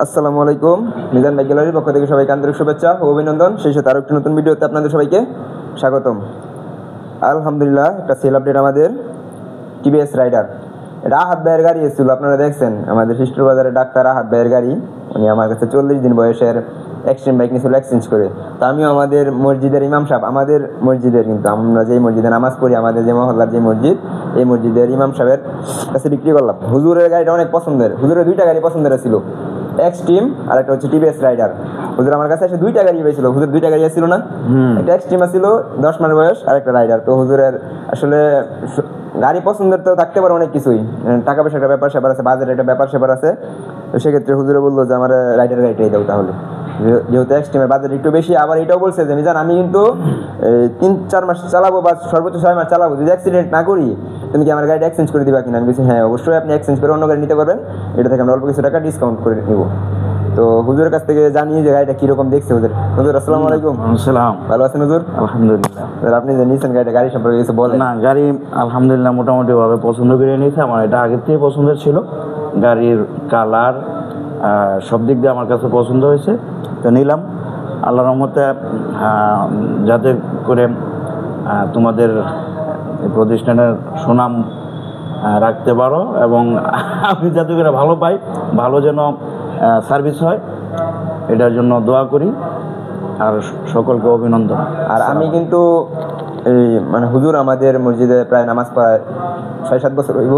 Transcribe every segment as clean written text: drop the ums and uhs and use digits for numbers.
আসসালামু আলাইকুম। মিজান বাইক গ্যালারির পক্ষ থেকে সবাইকে আন্তরিক শুভেচ্ছা ও অভিনন্দন। সেই সাথে আরও একটি নতুন ভিডিওতে আপনাদের সবাইকে স্বাগতম। আলহামদুলিল্লাহ, একটা সেল আপডেট আমাদের টিভিএস রাইডার। এটা আহাদ ভাইয়ের গাড়ি এসেছিল, আপনারা দেখছেন আমাদের শিষ্টর বাজারে ডাক্তার আহাদ ভাইয়ের গাড়ি। উনি আমার কাছে 40 দিন বয়সের এক্সট্রিম বাইক নিয়েছিল এক্সচেঞ্জ করে। তো আমিও আমাদের মসজিদের ইমাম সাহেব, আমাদের মসজিদের কিন্তু আমরা যেই মসজিদে নামাজ পড়ি, আমাদের যে মহল্লার যে মসজিদ, এই মসজিদের ইমাম সাহেবের কাছে বিক্রি করলাম। হুজুরের গাড়িটা অনেক পছন্দের, হুজুরের দুইটা গাড়ি পছন্দের ছিল, এক্সট্রিম আর একটা হচ্ছে টিভিএস রাইডার। হুজুর আমার কাছে এসে দুইটা গাড়ি পেয়েছিল, হুজুর দুইটা গাড়ি ছিল না, একটা এক্সট্রিম ছিল 10 মাস বয়স আর একটা রাইডার। তো হুজুরের আসলে গাড়ি পছন্দের তো থাকতে পারে অনেক কিছুই, টাকা পয়সার একটা ব্যাপার স্যাপার আছে, বাজেটের একটা ব্যাপার স্যাপার আছে। তো সেক্ষেত্রে হুজুরে বললো যে আমার রাইডার গাড়িটাই দাও তাহলে, যেহেতু এক্সট্রিমের বাজেট একটু বেশি। আবার এটাও বলছে যে মিজান আমি কিন্তু 3-4 মাস চালাবো বা সর্বোচ্চ 6 মাস চালাবো, যদি অ্যাক্সিডেন্ট না করি তুমি কি আমার গাড়িটা এক্সচেঞ্জ করে দিবা কিনা? আমি বলছি হ্যাঁ অবশ্যই, আপনি এক্সচেঞ্জ করে অন্য গাড়ি নিতে পারবেন, এটা থেকে আমরা অল্প কিছু টাকা ডিসকাউন্ট করে নিব। তো হুজুরের কাছ থেকে জানিয়ে যে গাড়িটা কিরকম দেখছে হুজুর। হুজুর আসসালামু আলাইকুম। আসসালাম। ভালো আছেন হুজুর? আলহামদুলিল্লাহ। আপনি যে নিয়েছেন গাড়িটা, গাড়ি সম্পর্কে কিছু বলেন। না, গাড়ি আলহামদুলিল্লাহ মোটামুটি ভাবে পছন্দ করে নিয়েছে। আমার এটা আগের থেকে পছন্দের ছিল, গাড়ির কালার সব দিক দিয়ে আমার কাছে পছন্দ হয়েছে, তো নিলাম। আল্লাহর রহমতে যাতে করে তোমাদের প্রতিষ্ঠানের সুনাম রাখতে পারো এবং আমি যাতে করে ভালো পাই, ভালো যেন সার্ভিস হয়, এটার জন্য দোয়া করি আর সকলকে অভিনন্দন। আর আমি কিন্তু এই মানে হুজুর আমাদের মসজিদে প্রায় নামাজ পড়ায় 6-7 বছর হইব।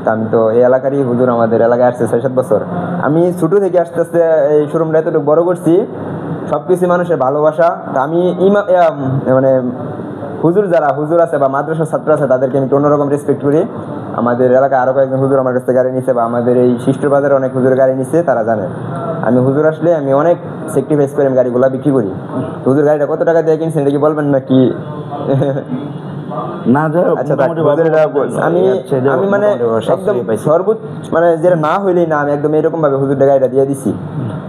তা আমি তো এই এলাকারই, হুজুর আমাদের এলাকায় আসছে 6-7 বছর। আমি ছোটো থেকে আস্তে আস্তে এই শোরুমটা এতটুকু বড় করছি, সব কিছু মানুষের ভালোবাসা। তা আমি মানে হুজুর যারা হুজুর আছে বা মাদ্রাসার ছাত্র আছে তাদেরকে আমি অন্যরকম রেসপেক্ট করি। আমাদের এলাকায় আরও কয়েকজন হুজুর আমার কাছ থেকে গাড়ি নিছে, বা আমাদের এই শিষ্টর বাজারে অনেক হুজুর গাড়ি নিছে, তারা জানে আমি হুজুর আসলে আমি অনেক স্যাক্রিফাইস করে আমি গাড়িগুলো বিক্রি করি। হুজুর গাড়িটা কত টাকা দিয়ে কিনছেন এটা কি বলবেন নাকি? না, আচ্ছা, আমি মানে একদম সর্বোচ্চ মানে যেটা না হইলেই না, আমি একদম এরকম ভাবে হুজুরের গাড়িটা দিয়ে দিছি,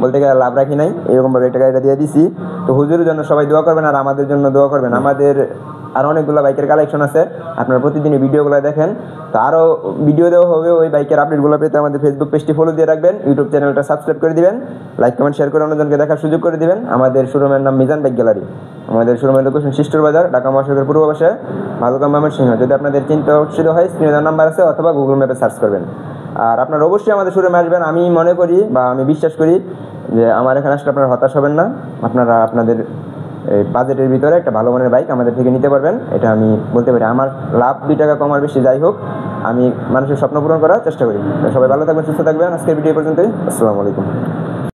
বলতে গেলে লাভ রাখি নাই, এরকম ভাবে একটা গাড়িটা দিয়ে দিছি। তো হুজুরের জন্য সবাই দোয়া করবেন আর আমাদের জন্য দোয়া করবেন। আমাদের আর অনেকগুলো বাইকের কালেকশন আছে, আপনারা প্রতিদিনই ভিডিওগুলো দেখেন। তো আরও ভিডিও দেওয়া হবে, ওই বাইকের আপডেটগুলো পেতে আমাদের ফেসবুক পেজটি ফলো দিয়ে রাখবেন, ইউটিউব চ্যানেলটা সাবস্ক্রাইব করে দিবেন, লাইক কমেন্ট শেয়ার করে অন্যজনকে দেখার সুযোগ করে দিবেন। আমাদের শোরুমের নাম মিজান বাইক গ্যালারি। আমাদের শোরুমের লোকেশন শিষ্টর বাজার, ঢাকা মহাসড়কের পূর্ব পাশে, ভালুকা ময়মনসিংহ। যদি আপনাদের চিন্তা অসুবিধ হয় স্ক্রিনে দেওয়ার নাম্বার আছে, অথবা গুগল ম্যাপে সার্চ করবেন। আর আপনারা অবশ্যই আমাদের শোরুমে আসবেন। আমি মনে করি বা আমি বিশ্বাস করি যে আমার এখানে আসলে আপনারা হতাশ হবেন না, আপনারা আপনাদের এই বাজেটের ভিতরে একটা ভালো মানের বাইক আমাদের থেকে নিতে পারবেন, এটা আমি বলতে পারি। আমার লাভ 2 টাকা কম আর বেশি যাই হোক, আমি মানুষের স্বপ্ন পূরণ করার চেষ্টা করি। সবাই ভালো থাকবেন, সুস্থ থাকবেন। আজকের ভিডিও পর্যন্তই। আসসালামু আলাইকুম।